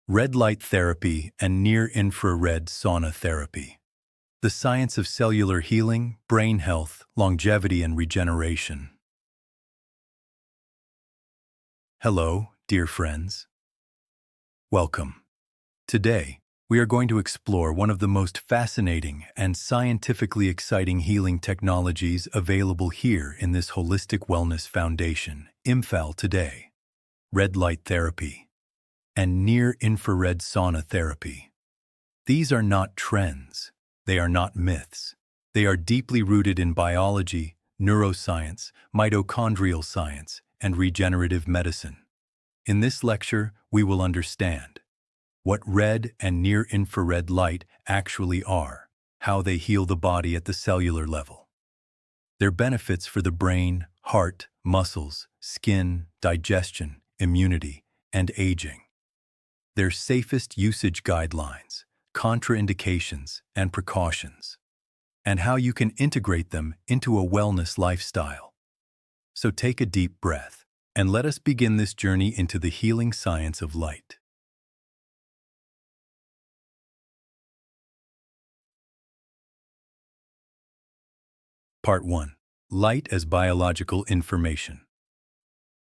red light therapy and near-infrared sauna therapy. The science of cellular healing, brain health, longevity, and regeneration. Hello, dear friends. Welcome. Today, we are going to explore one of the most fascinating and scientifically exciting healing technologies available here in this holistic wellness foundation, Imphal today. Red light therapy and near-infrared sauna therapy. These are not trends. They are not myths. They are deeply rooted in biology, neuroscience, mitochondrial science, and regenerative medicine. In this lecture, we will understand what red and near-infrared light actually are, how they heal the body at the cellular level, their benefits for the brain, heart, muscles, skin, digestion, immunity, and aging, their safest usage guidelines, contraindications, and precautions, and how you can integrate them into a wellness lifestyle. So take a deep breath, and let us begin this journey into the healing science of light. Part 1. Light as biological information.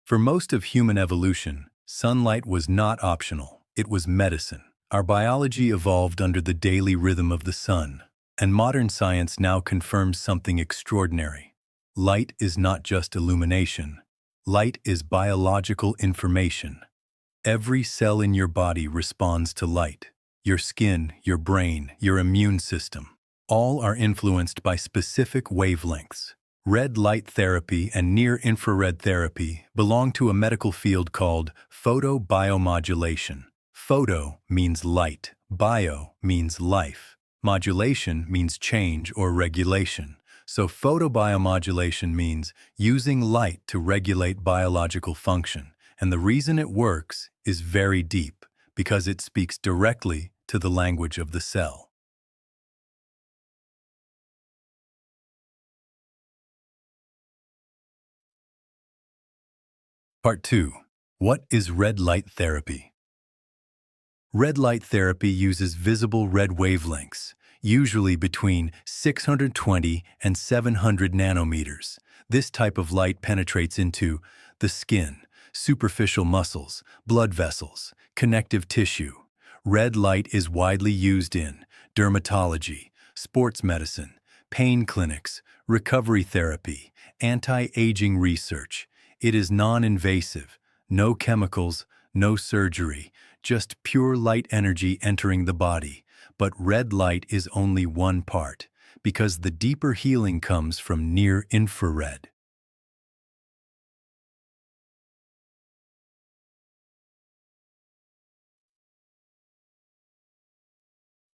For most of human evolution, sunlight was not optional. It was medicine. Our biology evolved under the daily rhythm of the sun, and modern science now confirms something extraordinary. Light is not just illumination. Light is biological information. Every cell in your body responds to light. Your skin, your brain, your immune system. All are influenced by specific wavelengths. Red light therapy and near-infrared therapy belong to a medical field called photobiomodulation. Photo means light, bio means life, modulation means change or regulation. So photobiomodulation means using light to regulate biological function. And the reason it works is very deep, because it speaks directly to the language of the cell. Part 2. What is red light therapy? Red light therapy uses visible red wavelengths, usually between 620 and 700 nanometers. This type of light penetrates into the skin, superficial muscles, blood vessels, connective tissue. Red light is widely used in dermatology, sports medicine, pain clinics, recovery therapy, anti-aging research. It is non-invasive, no chemicals, no surgery, just pure light energy entering the body. But red light is only one part, because the deeper healing comes from near-infrared.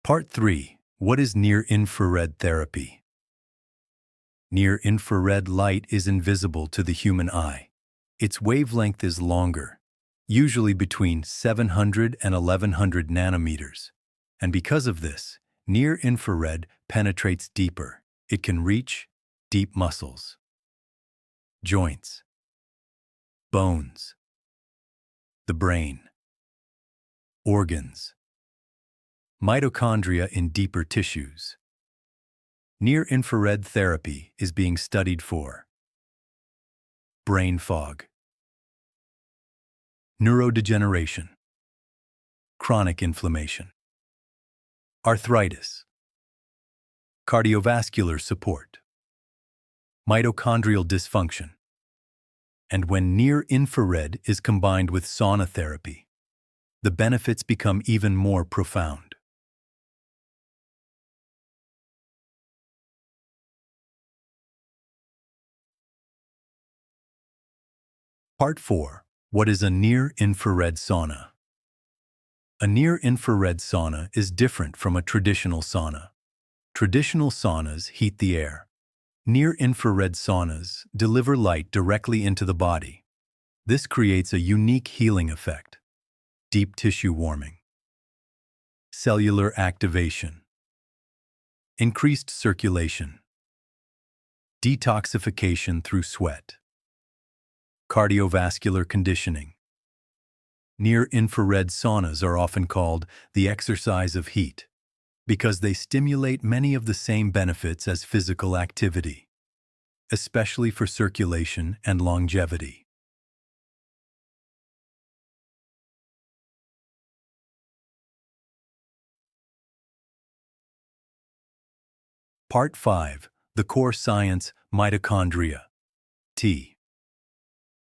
Part 3. What is near-infrared therapy? Near-infrared light is invisible to the human eye. Its wavelength is longer, usually between 700 and 1100 nanometers. And because of this, near-infrared penetrates deeper. It can reach deep muscles, joints, bones, the brain, organs, mitochondria in deeper tissues. Near-infrared therapy is being studied for brain fog, neurodegeneration, chronic inflammation, arthritis, cardiovascular support, mitochondrial dysfunction, and when near-infrared is combined with sauna therapy, the benefits become even more profound. Part 4. What is a near-infrared sauna? A near-infrared sauna is different from a traditional sauna. Traditional saunas heat the air. Near-infrared saunas deliver light directly into the body. This creates a unique healing effect. Deep tissue warming, cellular activation, increased circulation, detoxification through sweat, cardiovascular conditioning, Near-infrared saunas are often called the exercise of heat because they stimulate many of the same benefits as physical activity, especially for circulation and longevity. Part 5. The Core Science, Mitochondria. T.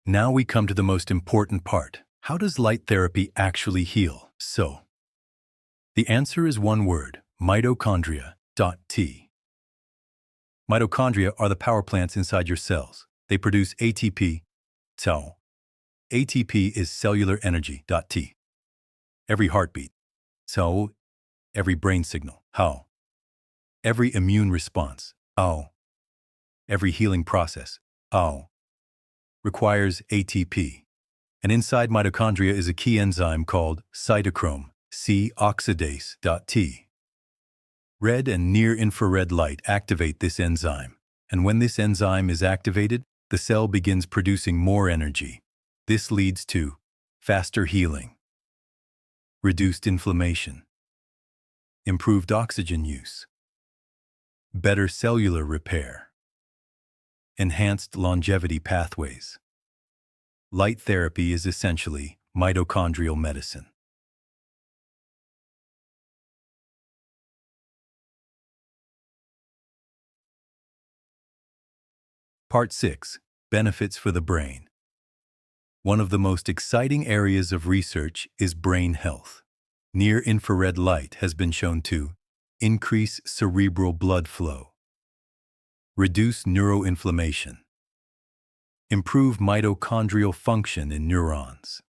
Now we come to the most important part. How does light therapy actually heal? The answer is one word, mitochondria. T. Mitochondria are the power plants inside your cells. They produce ATP. Tau. ATP is cellular energy. T. Every heartbeat. Tau. Every brain signal. How. Every immune response. How. Every healing process. How. Requires ATP. And inside mitochondria is a key enzyme called cytochrome, C oxidase. T. Red and near-infrared light activate this enzyme, and when this enzyme is activated, the cell begins producing more energy. This leads to faster healing, reduced inflammation, improved oxygen use, better cellular repair, enhanced longevity pathways. Light therapy is essentially mitochondrial medicine. Part 6. Benefits for the brain. One of the most exciting areas of research is brain health. Near-infrared light has been shown to increase cerebral blood flow, reduce neuroinflammation, improve mitochondrial function in neurons,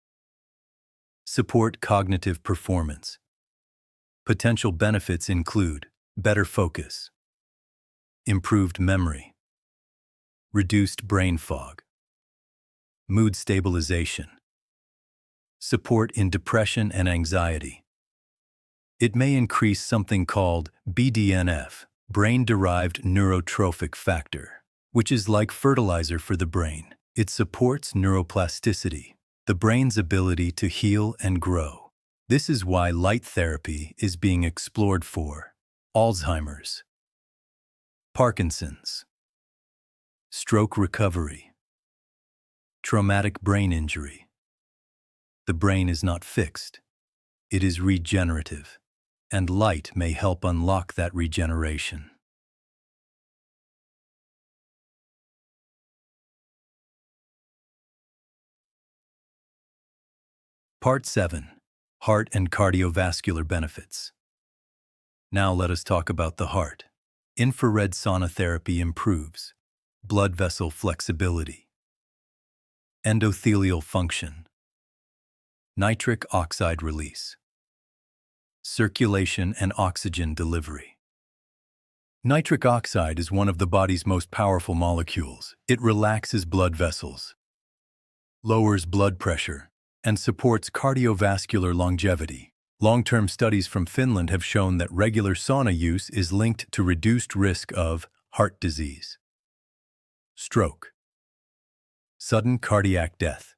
support cognitive performance. Potential benefits include better focus, improved memory, reduced brain fog, mood stabilization, support in depression and anxiety. It may increase something called BDNF, brain-derived neurotrophic factor, which is like fertilizer for the brain. It supports neuroplasticity, the brain's ability to heal and grow. This is why light therapy is being explored for Alzheimer's, Parkinson's, stroke recovery, traumatic brain injury. The brain is not fixed. It is regenerative, and light may help unlock that regeneration. Part 7. Heart and cardiovascular benefits. Now let us talk about the heart. Infrared sauna therapy improves blood vessel flexibility, endothelial function, nitric oxide release, circulation and oxygen delivery. Nitric oxide is one of the body's most powerful molecules. It relaxes blood vessels, lowers blood pressure, and supports cardiovascular longevity. Long-term studies from Finland have shown that regular sauna use is linked to reduced risk of heart disease, stroke, sudden cardiac death.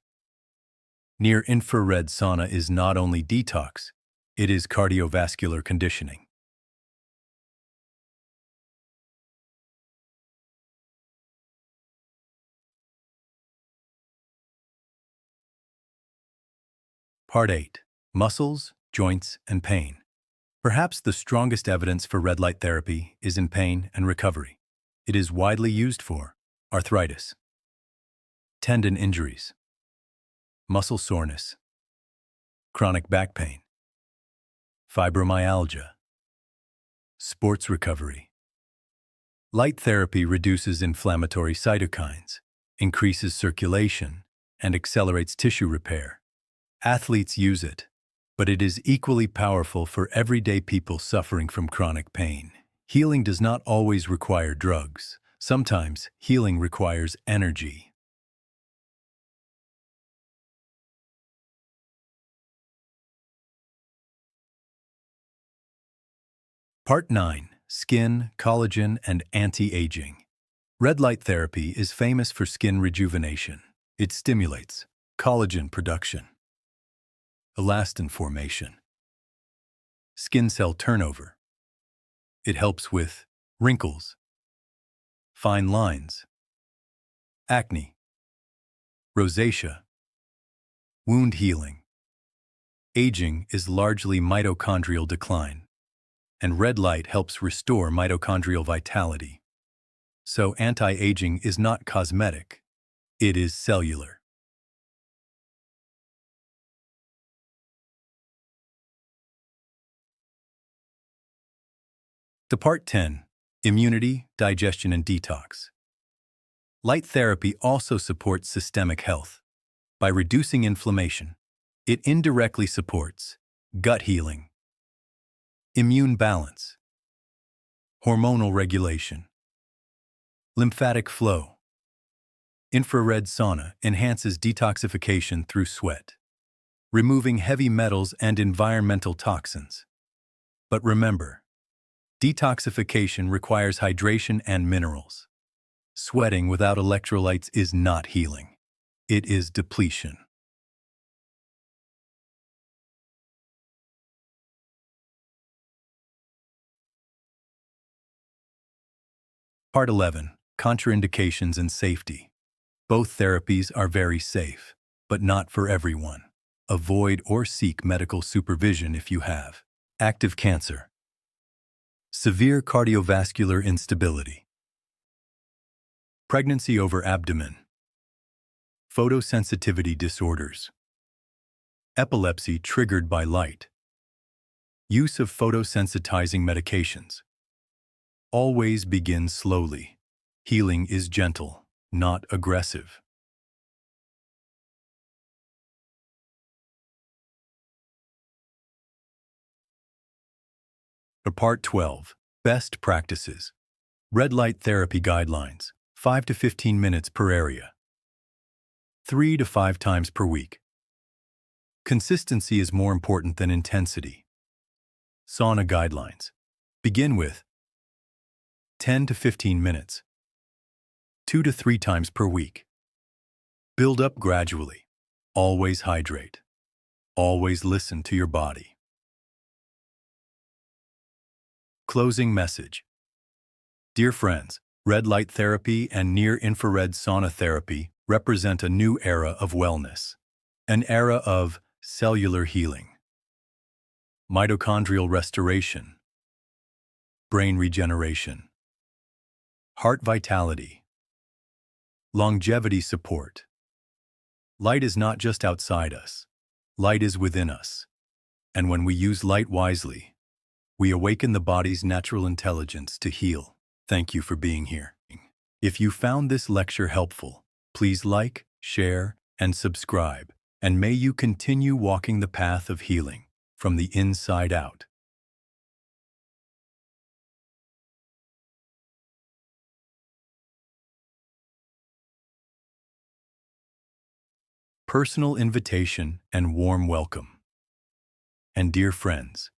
Near-infrared sauna is not only detox, it is cardiovascular conditioning. Part 8. Muscles, joints, and pain. Perhaps the strongest evidence for red light therapy is in pain and recovery. It is widely used for arthritis, tendon injuries, muscle soreness, chronic back pain, fibromyalgia, sports recovery. Light therapy reduces inflammatory cytokines, increases circulation, and accelerates tissue repair. Athletes use it, but it is equally powerful for everyday people suffering from chronic pain. Healing does not always require drugs. Sometimes healing requires energy. Part 9. Skin, collagen, and anti-aging. Red light therapy is famous for skin rejuvenation. It stimulates collagen production, elastin formation, skin cell turnover. It helps with wrinkles, fine lines, acne, rosacea, wound healing. Aging is largely mitochondrial decline, and red light helps restore mitochondrial vitality. So anti-aging is not cosmetic, it is cellular. To Part 10, Immunity, Digestion, and Detox. Light therapy also supports systemic health. By reducing inflammation, it indirectly supports gut healing, immune balance, hormonal regulation, lymphatic flow. Infrared sauna enhances detoxification through sweat, removing heavy metals and environmental toxins. But remember, detoxification requires hydration and minerals. Sweating without electrolytes is not healing. It is depletion. Part 11. Contraindications and Safety. Both therapies are very safe, but not for everyone. Avoid or seek medical supervision if you have active cancer, severe cardiovascular instability, pregnancy over abdomen, photosensitivity disorders, epilepsy triggered by light, use of photosensitizing medications. Always begin slowly. Healing is gentle, not aggressive. Part 12. Best Practices. Red Light Therapy Guidelines. 5 to 15 minutes per area. 3 to 5 times per week. Consistency is more important than intensity. Sauna Guidelines. Begin with 10 to 15 minutes. 2 to 3 times per week. Build up gradually. Always hydrate. Always listen to your body. Closing message. Dear friends, red light therapy and near-infrared sauna therapy represent a new era of wellness. An era of cellular healing, mitochondrial restoration, brain regeneration, heart vitality, longevity support. Light is not just outside us. Light is within us. And when we use light wisely, we awaken the body's natural intelligence to heal. Thank you for being here. If you found this lecture helpful, please like, share, and subscribe, and may you continue walking the path of healing from the inside out. Personal invitation and warm welcome. And dear friends,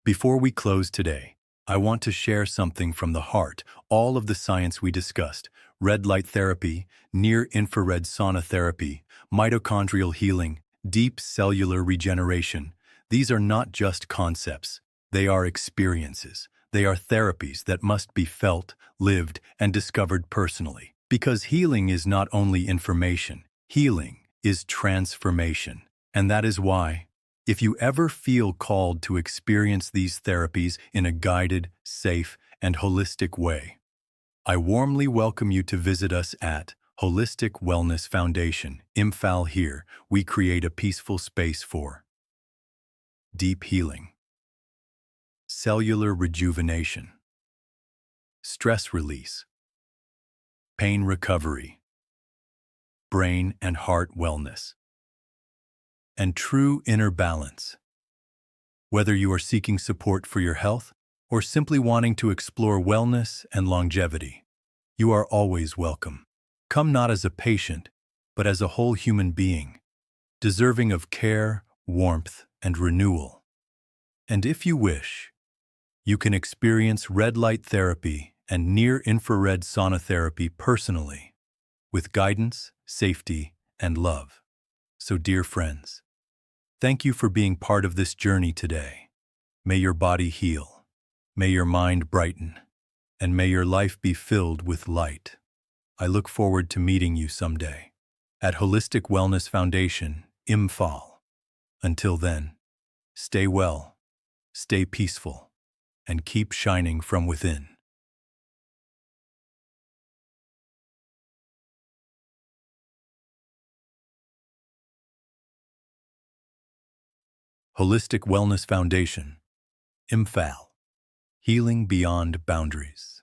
before we close today, I want to share something from the heart. All of the science we discussed, red light therapy, near-infrared sauna therapy, mitochondrial healing, deep cellular regeneration, these are not just concepts. They are experiences. They are therapies that must be felt, lived, and discovered personally. Because healing is not only information, healing is transformation. And that is why, if you ever feel called to experience these therapies in a guided, safe, and holistic way, I warmly welcome you to visit us at Holistic Wellness Foundation, Imphal. Here, we create a peaceful space for deep healing, cellular rejuvenation, stress release, pain recovery, brain and heart wellness, and true inner balance. Whether you are seeking support for your health or simply wanting to explore wellness and longevity, you are always welcome. Come not as a patient, but as a whole human being, deserving of care, warmth, and renewal. And if you wish, you can experience red light therapy and near-infrared sauna therapy personally, with guidance, safety, and love. So, dear friends, Thank you for being part of this journey today. May your body heal, may your mind brighten, and may your life be filled with light. I look forward to meeting you someday at Holistic Wellness Foundation, Imphal. Until then, stay well, stay peaceful, and keep shining from within. Holistic Wellness Foundation, Imphal. Healing beyond boundaries.